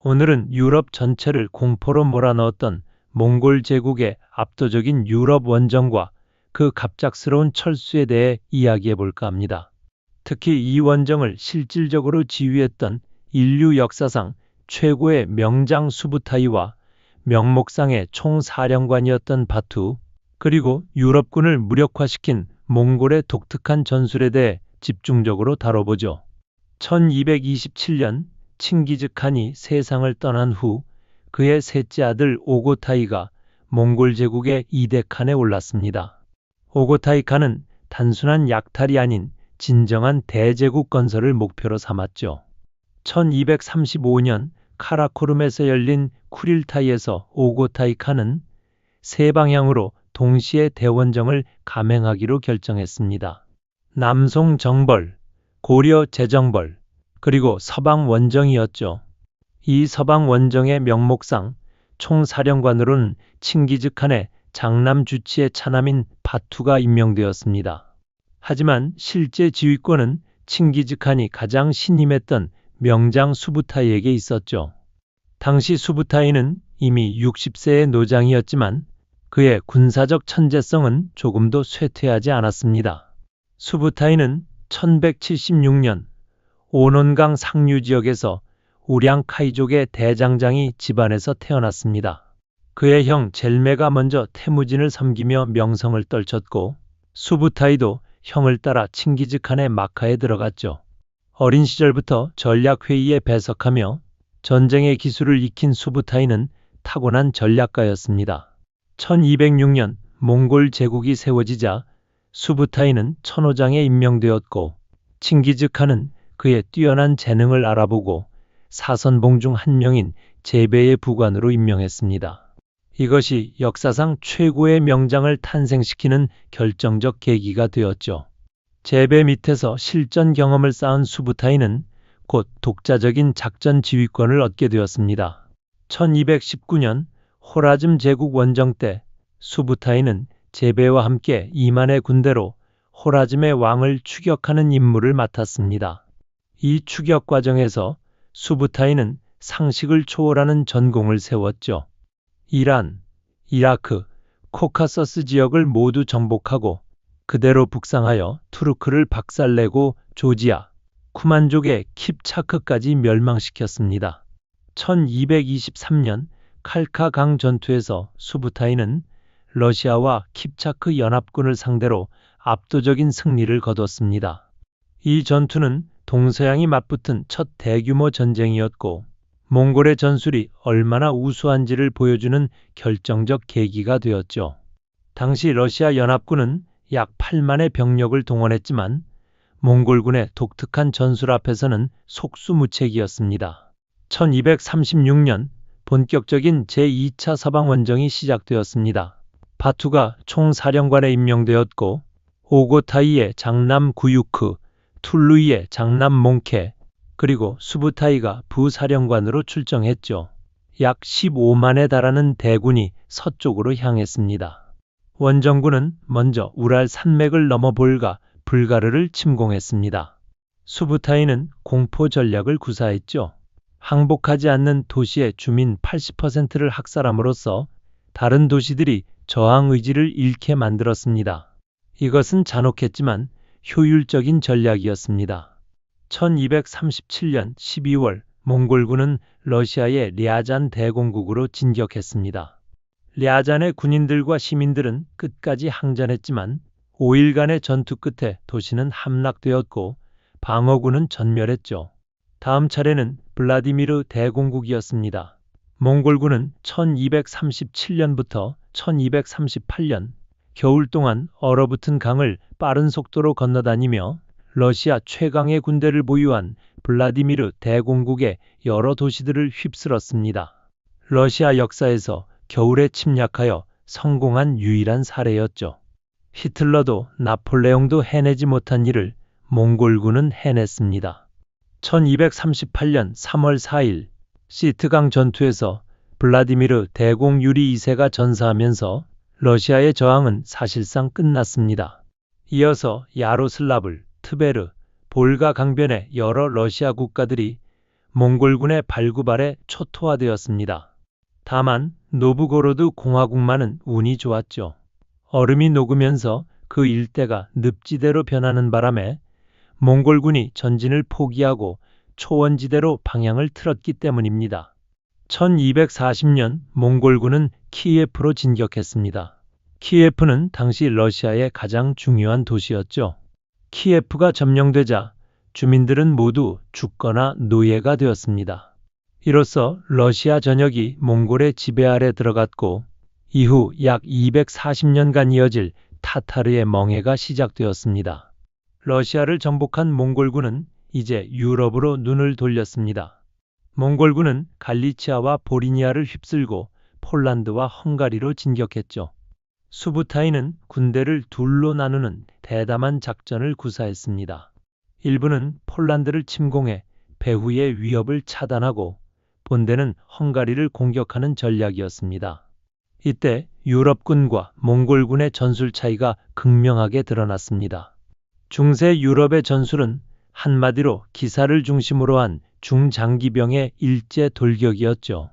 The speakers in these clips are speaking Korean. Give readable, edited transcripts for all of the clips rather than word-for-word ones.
오늘은 유럽 전체를 공포로 몰아넣었던 몽골 제국의 압도적인 유럽 원정과 그 갑작스러운 철수에 대해 이야기해 볼까 합니다. 특히 이 원정을 실질적으로 지휘했던 인류 역사상 최고의 명장 수부타이와 명목상의 총사령관이었던 바투, 그리고 유럽군을 무력화시킨 몽골의 독특한 전술에 대해 집중적으로 다뤄보죠. 1227년 칭기즈칸이 세상을 떠난 후 그의 셋째 아들 오고타이가 몽골 제국의 2대 칸에 올랐습니다. 오고타이 칸은 단순한 약탈이 아닌 진정한 대제국 건설을 목표로 삼았죠. 1235년 카라코름에서 열린 쿠릴타이에서 오고타이 칸은 세 방향으로 동시에 대원정을 감행하기로 결정했습니다. 남송 정벌, 고려 제정벌, 그리고 서방 원정이었죠. 이 서방 원정의 명목상 총사령관으로는 칭기즈칸의 장남 주치의 차남인 바투가 임명되었습니다. 하지만 실제 지휘권은 칭기즈칸이 가장 신임했던 명장 수부타이에게 있었죠. 당시 수부타이는 이미 60세의 노장이었지만 그의 군사적 천재성은 조금도 쇠퇴하지 않았습니다. 수부타이는 1176년 오논강 상류 지역에서 우량 카이족의 대장장이 집안에서 태어났습니다. 그의 형 젤메가 먼저 태무진을 섬기며 명성을 떨쳤고 수부타이도 형을 따라 칭기즈칸의 마카에 들어갔죠. 어린 시절부터 전략회의에 배석하며 전쟁의 기술을 익힌 수부타이는 타고난 전략가였습니다. 1206년 몽골 제국이 세워지자 수부타이는 천호장에 임명되었고 칭기즈칸은 그의 뛰어난 재능을 알아보고 사선봉 중 한 명인 제베의 부관으로 임명했습니다. 이것이 역사상 최고의 명장을 탄생시키는 결정적 계기가 되었죠. 제베 밑에서 실전 경험을 쌓은 수부타이는 곧 독자적인 작전 지휘권을 얻게 되었습니다. 1219년 호라즘 제국 원정 때 수부타이는 제베와 함께 2만의 군대로 호라즘의 왕을 추격하는 임무를 맡았습니다. 이 추격 과정에서 수부타이는 상식을 초월하는 전공을 세웠죠. 이란, 이라크, 코카서스 지역을 모두 정복하고 그대로 북상하여 투르크를 박살내고 조지아, 쿠만족의 킵차크까지 멸망시켰습니다. 1223년 칼카강 전투에서 수부타이는 러시아와 킵차크 연합군을 상대로 압도적인 승리를 거뒀습니다. 이 전투는 동서양이 맞붙은 첫 대규모 전쟁이었고 몽골의 전술이 얼마나 우수한지를 보여주는 결정적 계기가 되었죠. 당시 러시아 연합군은 약 8만의 병력을 동원했지만 몽골군의 독특한 전술 앞에서는 속수무책이었습니다. 1236년 본격적인 제2차 서방원정이 시작되었습니다. 바투가 총사령관에 임명되었고 오고타이의 장남 구유크, 툴루이의 장남 몽케, 그리고 수부타이가 부사령관으로 출정했죠. 약 15만에 달하는 대군이 서쪽으로 향했습니다. 원정군은 먼저 우랄 산맥을 넘어 볼가, 불가르를 침공했습니다. 수부타이는 공포 전략을 구사했죠. 항복하지 않는 도시의 주민 80%를 학살함으로써 다른 도시들이 저항 의지를 잃게 만들었습니다. 이것은 잔혹했지만 효율적인 전략이었습니다. 1237년 12월 몽골군은 러시아의 랴잔 대공국으로 진격했습니다. 랴잔의 군인들과 시민들은 끝까지 항전했지만 5일간의 전투 끝에 도시는 함락되었고 방어군은 전멸했죠. 다음 차례는 블라디미르 대공국이었습니다. 몽골군은 1237년부터 1238년 겨울 동안 얼어붙은 강을 빠른 속도로 건너다니며 러시아 최강의 군대를 보유한 블라디미르 대공국의 여러 도시들을 휩쓸었습니다. 러시아 역사에서 겨울에 침략하여 성공한 유일한 사례였죠. 히틀러도 나폴레옹도 해내지 못한 일을 몽골군은 해냈습니다. 1238년 3월 4일 시트강 전투에서 블라디미르 대공 유리 2세가 전사하면서 러시아의 저항은 사실상 끝났습니다. 이어서 야로슬라블, 트베르, 볼가 강변의 여러 러시아 국가들이 몽골군의 발구발에 초토화되었습니다. 다만 노브고로드 공화국만은 운이 좋았죠. 얼음이 녹으면서 그 일대가 늪지대로 변하는 바람에 몽골군이 전진을 포기하고 초원지대로 방향을 틀었기 때문입니다. 1240년 몽골군은 키예프로 진격했습니다. 키예프는 당시 러시아의 가장 중요한 도시였죠. 키예프가 점령되자 주민들은 모두 죽거나 노예가 되었습니다. 이로써 러시아 전역이 몽골의 지배 아래 들어갔고 이후 약 240년간 이어질 타타르의 멍해가 시작되었습니다. 러시아를 정복한 몽골군은 이제 유럽으로 눈을 돌렸습니다. 몽골군은 갈리치아와 보리니아를 휩쓸고 폴란드와 헝가리로 진격했죠. 수부타이는 군대를 둘로 나누는 대담한 작전을 구사했습니다. 일부는 폴란드를 침공해 배후의 위협을 차단하고 본대는 헝가리를 공격하는 전략이었습니다. 이때 유럽군과 몽골군의 전술 차이가 극명하게 드러났습니다. 중세 유럽의 전술은 한마디로 기사를 중심으로 한 중장기병의 일제 돌격이었죠.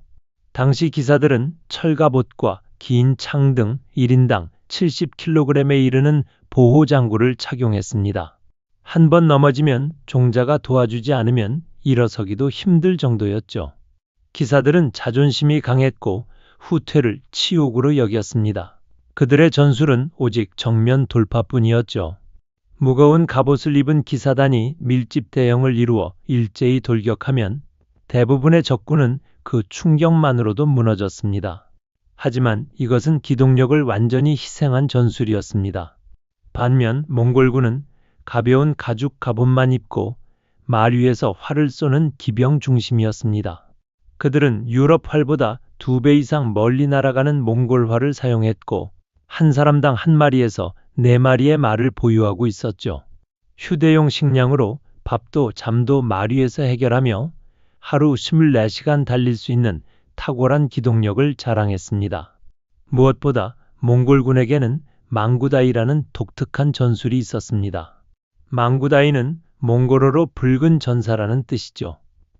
당시 기사들은 철갑옷과 긴 창 등 1인당 70kg에 이르는 보호장구를 착용했습니다. 한 번 넘어지면 종자가 도와주지 않으면 일어서기도 힘들 정도였죠. 기사들은 자존심이 강했고 후퇴를 치욕으로 여겼습니다. 그들의 전술은 오직 정면 돌파뿐이었죠. 무거운 갑옷을 입은 기사단이 밀집 대형을 이루어 일제히 돌격하면 대부분의 적군은 그 충격만으로도 무너졌습니다. 하지만 이것은 기동력을 완전히 희생한 전술이었습니다. 반면 몽골군은 가벼운 가죽 갑옷만 입고 말 위에서 활을 쏘는 기병 중심이었습니다. 그들은 유럽 활보다 2배 이상 멀리 날아가는 몽골 활을 사용했고 한 사람당 한 마리에서 4마리의 말을 보유하고 있었죠. 휴대용 식량으로 밥도 잠도 말 위에서 해결하며 하루 24시간 달릴 수 있는 탁월한 기동력을 자랑했습니다. 무엇보다 몽골군에게는 망구다이라는 독특한 전술이 있었습니다. 망구다이는 몽골어로 붉은 전사라는 뜻이죠.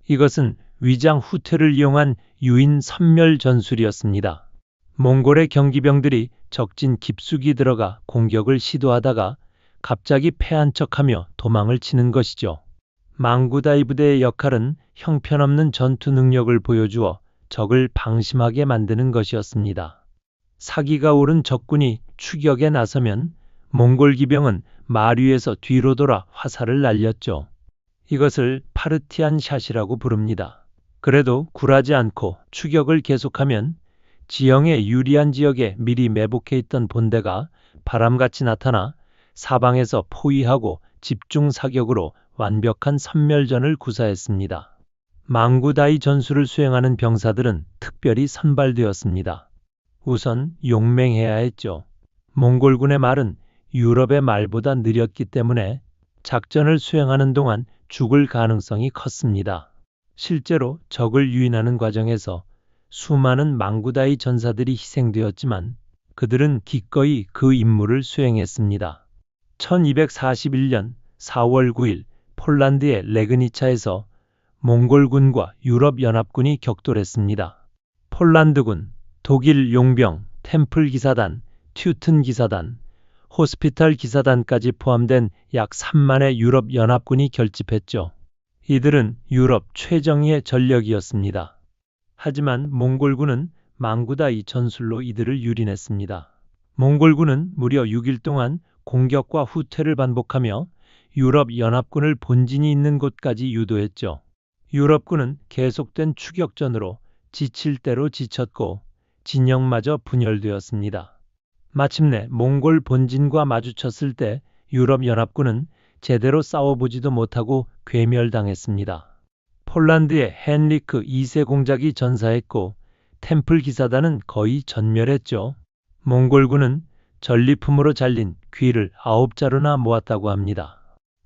이것은 위장 후퇴를 이용한 유인 섬멸 전술이었습니다. 몽골의 경기병들이 적진 깊숙이 들어가 공격을 시도하다가 갑자기 패한 척하며 도망을 치는 것이죠. 망구다이 부대의 역할은 형편없는 전투 능력을 보여주어 적을 방심하게 만드는 것이었습니다. 사기가 오른 적군이 추격에 나서면 몽골 기병은 말 위에서 뒤로 돌아 화살을 날렸죠. 이것을 파르티안 샷이라고 부릅니다. 그래도 굴하지 않고 추격을 계속하면 지형에 유리한 지역에 미리 매복해 있던 본대가 바람같이 나타나 사방에서 포위하고 집중 사격으로 완벽한 섬멸전을 구사했습니다. 망구다이 전술을 수행하는 병사들은 특별히 선발되었습니다. 우선 용맹해야 했죠. 몽골군의 말은 유럽의 말보다 느렸기 때문에 작전을 수행하는 동안 죽을 가능성이 컸습니다. 실제로 적을 유인하는 과정에서 수많은 망구다이 전사들이 희생되었지만 그들은 기꺼이 그 임무를 수행했습니다. 1241년 4월 9일 폴란드의 레그니차에서 몽골군과 유럽연합군이 격돌했습니다. 폴란드군, 독일 용병, 템플 기사단, 튜튼 기사단, 호스피탈 기사단까지 포함된 약 3만의 유럽연합군이 결집했죠. 이들은 유럽 최정예의 전력이었습니다. 하지만 몽골군은 망구다이 전술로 이들을 유린했습니다. 몽골군은 무려 6일 동안 공격과 후퇴를 반복하며 유럽연합군을 본진이 있는 곳까지 유도했죠. 유럽군은 계속된 추격전으로 지칠 대로 지쳤고 진영마저 분열되었습니다. 마침내 몽골 본진과 마주쳤을 때 유럽연합군은 제대로 싸워보지도 못하고 괴멸당했습니다. 폴란드의 헨리크 2세 공작이 전사했고 템플 기사단은 거의 전멸했죠. 몽골군은 전리품으로 잘린 귀를 9자루나 모았다고 합니다.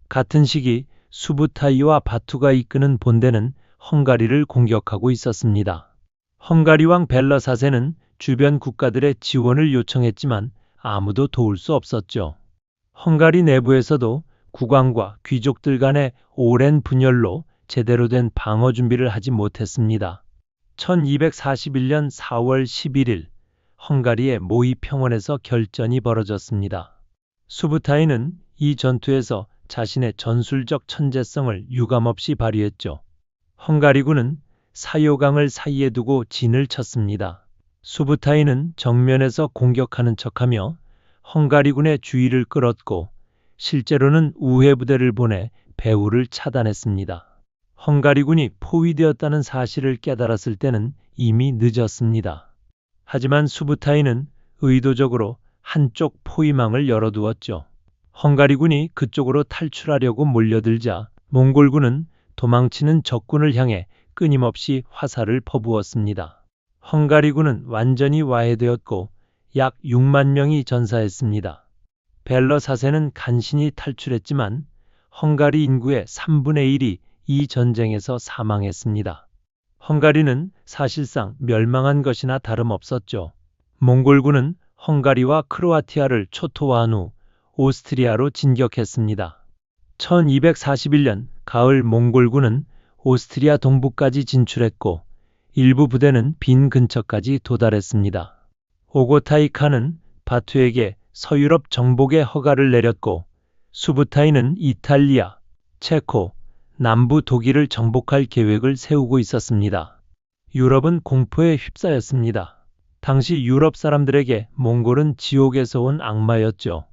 같은 시기 수부타이와 바투가 이끄는 본대는 헝가리를 공격하고 있었습니다. 헝가리 왕 벨러 4세는 주변 국가들의 지원을 요청했지만 아무도 도울 수 없었죠. 헝가리 내부에서도 국왕과 귀족들 간의 오랜 분열로 제대로 된 방어 준비를 하지 못했습니다. 1241년 4월 11일 헝가리의 모이 평원에서 결전이 벌어졌습니다. 수부타이는 이 전투에서 자신의 전술적 천재성을 유감없이 발휘했죠. 헝가리군은 사요강을 사이에 두고 진을 쳤습니다. 수부타이는 정면에서 공격하는 척하며 헝가리군의 주의를 끌었고 실제로는 우회 부대를 보내 배후를 차단했습니다. 헝가리군이 포위되었다는 사실을 깨달았을 때는 이미 늦었습니다. 하지만 수부타이는 의도적으로 한쪽 포위망을 열어두었죠. 헝가리군이 그쪽으로 탈출하려고 몰려들자 몽골군은 도망치는 적군을 향해 끊임없이 화살을 퍼부었습니다. 헝가리군은 완전히 와해되었고 약 6만 명이 전사했습니다. 벨러 사세는 간신히 탈출했지만 헝가리 인구의 3분의 1이 이 전쟁에서 사망했습니다. 헝가리는 사실상 멸망한 것이나 다름없었죠. 몽골군은 헝가리와 크로아티아를 초토화한 후 오스트리아로 진격했습니다. 1241년 가을 몽골군은 오스트리아 동부까지 진출했고 일부 부대는 빈 근처까지 도달했습니다. 오고타이 칸은 바투에게 서유럽 정복의 허가를 내렸고 수부타이는 이탈리아, 체코, 남부 독일을 정복할 계획을 세우고 있었습니다. 유럽은 공포에 휩싸였습니다. 당시 유럽 사람들에게 몽골은 지옥에서 온 악마였죠.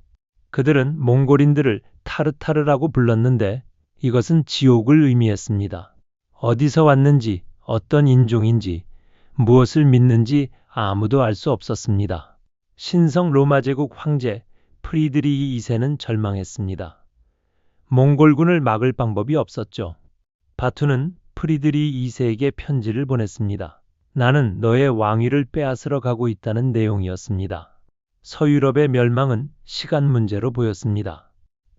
그들은 몽골인들을 타르타르라고 불렀는데 이것은 지옥을 의미했습니다. 어디서 왔는지, 어떤 인종인지, 무엇을 믿는지 아무도 알 수 없었습니다. 신성 로마 제국 황제 프리드리히 2세는 절망했습니다. 몽골군을 막을 방법이 없었죠. 바투는 프리드리히 2세에게 편지를 보냈습니다. 나는 너의 왕위를 빼앗으러 가고 있다는 내용이었습니다. 서유럽의 멸망은 시간 문제로 보였습니다.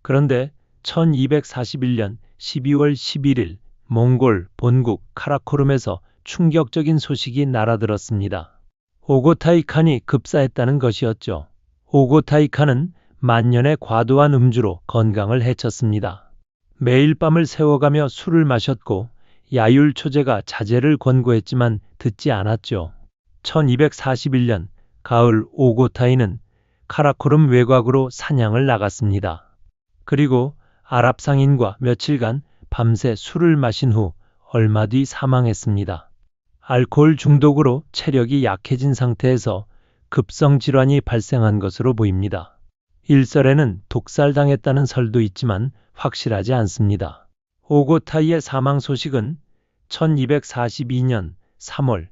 그런데 1241년 12월 11일 몽골 본국 카라코름에서 충격적인 소식이 날아들었습니다. 오고타이 칸이 급사했다는 것이었죠. 오고타이 칸은 만년의 과도한 음주로 건강을 해쳤습니다. 매일 밤을 새워가며 술을 마셨고 야율 초제가 자제를 권고했지만 듣지 않았죠. 1241년 가을 오고타이는 카라코름 외곽으로 사냥을 나갔습니다. 그리고 아랍 상인과 며칠간 밤새 술을 마신 후 얼마 뒤 사망했습니다. 알코올 중독으로 체력이 약해진 상태에서 급성 질환이 발생한 것으로 보입니다. 일설에는 독살당했다는 설도 있지만 확실하지 않습니다. 오고타이의 사망 소식은 1242년 3월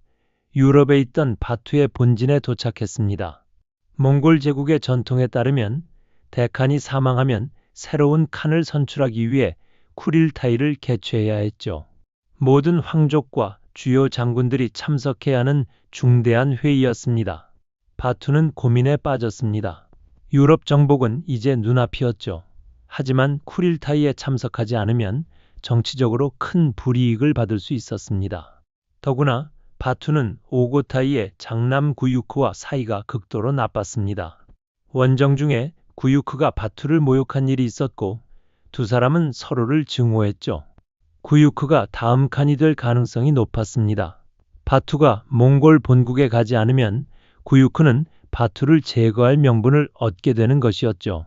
유럽에 있던 바투의 본진에 도착했습니다. 몽골 제국의 전통에 따르면 대칸이 사망하면 새로운 칸을 선출하기 위해 쿠릴타이를 개최해야 했죠. 모든 황족과 주요 장군들이 참석해야 하는 중대한 회의였습니다. 바투는 고민에 빠졌습니다. 유럽 정복은 이제 눈앞이었죠. 하지만 쿠릴타이에 참석하지 않으면 정치적으로 큰 불이익을 받을 수 있었습니다. 더구나 바투는 오고타이의 장남 구유크와 사이가 극도로 나빴습니다. 원정 중에 구유크가 바투를 모욕한 일이 있었고 두 사람은 서로를 증오했죠. 구유크가 다음 칸이 될 가능성이 높았습니다. 바투가 몽골 본국에 가지 않으면 구유크는 바투를 제거할 명분을 얻게 되는 것이었죠.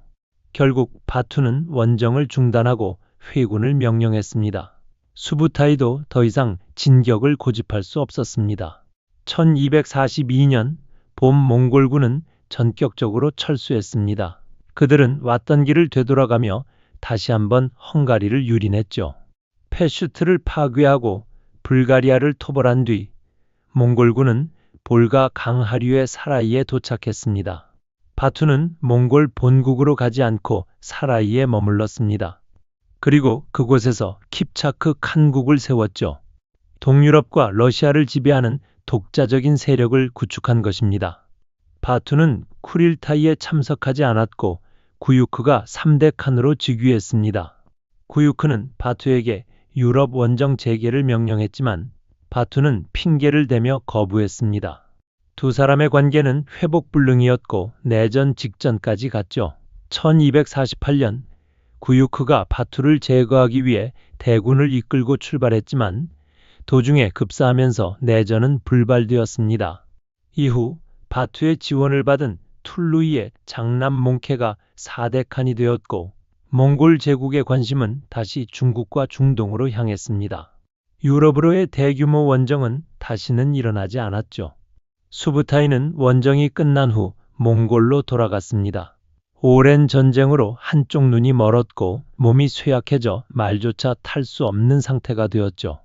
결국 바투는 원정을 중단하고 회군을 명령했습니다. 수부타이도 더 이상 진격을 고집할 수 없었습니다. 1242년 봄 몽골군은 전격적으로 철수했습니다. 그들은 왔던 길을 되돌아가며 다시 한번 헝가리를 유린했죠. 페슈트를 파괴하고 불가리아를 토벌한 뒤 몽골군은 볼가 강하류의 사라이에 도착했습니다. 바투는 몽골 본국으로 가지 않고 사라이에 머물렀습니다. 그리고 그곳에서 킵차크 칸국을 세웠죠. 동유럽과 러시아를 지배하는 독자적인 세력을 구축한 것입니다. 바투는 쿠릴타이에 참석하지 않았고 구유크가 3대 칸으로 즉위했습니다. 구유크는 바투에게 유럽 원정 재개를 명령했지만 바투는 핑계를 대며 거부했습니다. 두 사람의 관계는 회복불능이었고 내전 직전까지 갔죠. 1248년 구유크가 바투를 제거하기 위해 대군을 이끌고 출발했지만 도중에 급사하면서 내전은 불발되었습니다. 이후 바투의 지원을 받은 툴루이의 장남 몽케가 4대 칸이 되었고 몽골 제국의 관심은 다시 중국과 중동으로 향했습니다. 유럽으로의 대규모 원정은 다시는 일어나지 않았죠. 수부타이는 원정이 끝난 후 몽골로 돌아갔습니다. 오랜 전쟁으로 한쪽 눈이 멀었고 몸이 쇠약해져 말조차 탈 수 없는 상태가 되었죠.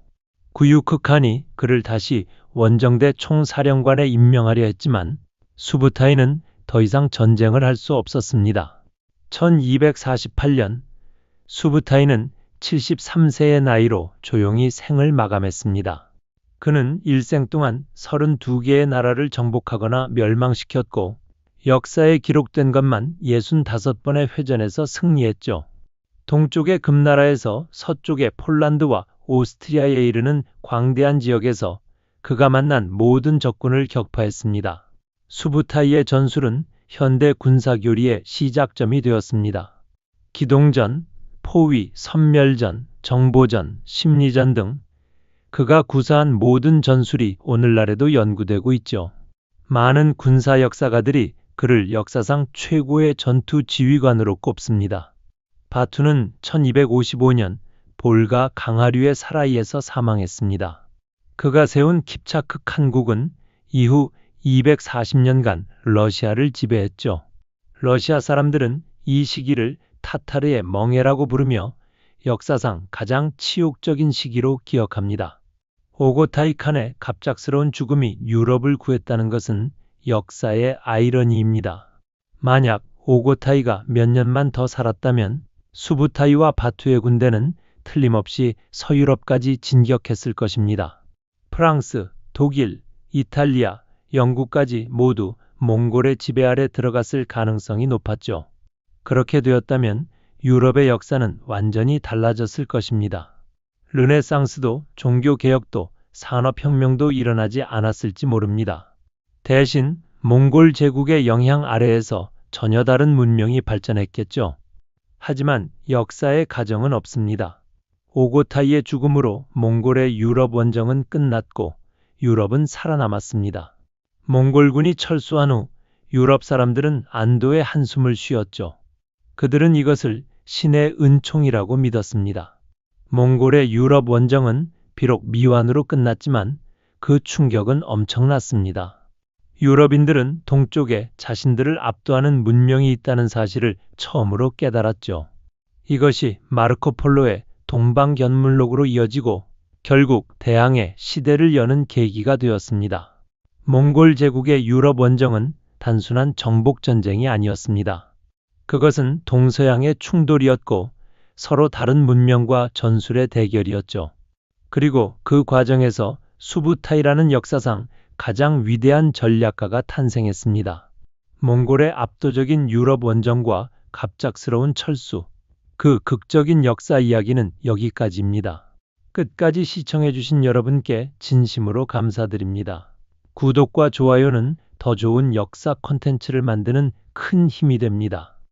구유크 칸이 그를 다시 원정대 총사령관에 임명하려 했지만 수부타이는 더 이상 전쟁을 할 수 없었습니다. 1248년 수부타이는 73세의 나이로 조용히 생을 마감했습니다. 그는 일생 동안 32개의 나라를 정복하거나 멸망시켰고 역사에 기록된 것만 65번의 회전에서 승리했죠. 동쪽의 금나라에서 서쪽의 폴란드와 오스트리아에 이르는 광대한 지역에서 그가 만난 모든 적군을 격파했습니다. 수부타이의 전술은 현대 군사교리의 시작점이 되었습니다. 기동전, 포위, 선멸전, 정보전, 심리전 등 그가 구사한 모든 전술이 오늘날에도 연구되고 있죠. 많은 군사 역사가들이 그를 역사상 최고의 전투 지휘관으로 꼽습니다. 바투는 1255년 볼가 강하류의 사라이에서 사망했습니다. 그가 세운 킵차크 칸국은 이후 240년간 러시아를 지배했죠. 러시아 사람들은 이 시기를 타타르의 멍해라고 부르며 역사상 가장 치욕적인 시기로 기억합니다. 오고타이 칸의 갑작스러운 죽음이 유럽을 구했다는 것은 역사의 아이러니입니다. 만약 오고타이가 몇 년만 더 살았다면 수부타이와 바투의 군대는 틀림없이 서유럽까지 진격했을 것입니다. 프랑스, 독일, 이탈리아, 영국까지 모두 몽골의 지배 아래 들어갔을 가능성이 높았죠. 그렇게 되었다면 유럽의 역사는 완전히 달라졌을 것입니다. 르네상스도 종교개혁도 산업혁명도 일어나지 않았을지 모릅니다. 대신 몽골 제국의 영향 아래에서 전혀 다른 문명이 발전했겠죠. 하지만 역사의 가정은 없습니다. 오고타이의 죽음으로 몽골의 유럽 원정은 끝났고 유럽은 살아남았습니다. 몽골군이 철수한 후 유럽 사람들은 안도의 한숨을 쉬었죠. 그들은 이것을 신의 은총이라고 믿었습니다. 몽골의 유럽 원정은 비록 미완으로 끝났지만 그 충격은 엄청났습니다. 유럽인들은 동쪽에 자신들을 압도하는 문명이 있다는 사실을 처음으로 깨달았죠. 이것이 마르코폴로의 동방견물록으로 이어지고 결국 대항해 시대를 여는 계기가 되었습니다. 몽골 제국의 유럽 원정은 단순한 정복전쟁이 아니었습니다. 그것은 동서양의 충돌이었고 서로 다른 문명과 전술의 대결이었죠. 그리고 그 과정에서 수부타이라는 역사상 가장 위대한 전략가가 탄생했습니다. 몽골의 압도적인 유럽 원정과 갑작스러운 철수, 그 극적인 역사 이야기는 여기까지입니다. 끝까지 시청해주신 여러분께 진심으로 감사드립니다. 구독과 좋아요는 더 좋은 역사 콘텐츠를 만드는 큰 힘이 됩니다.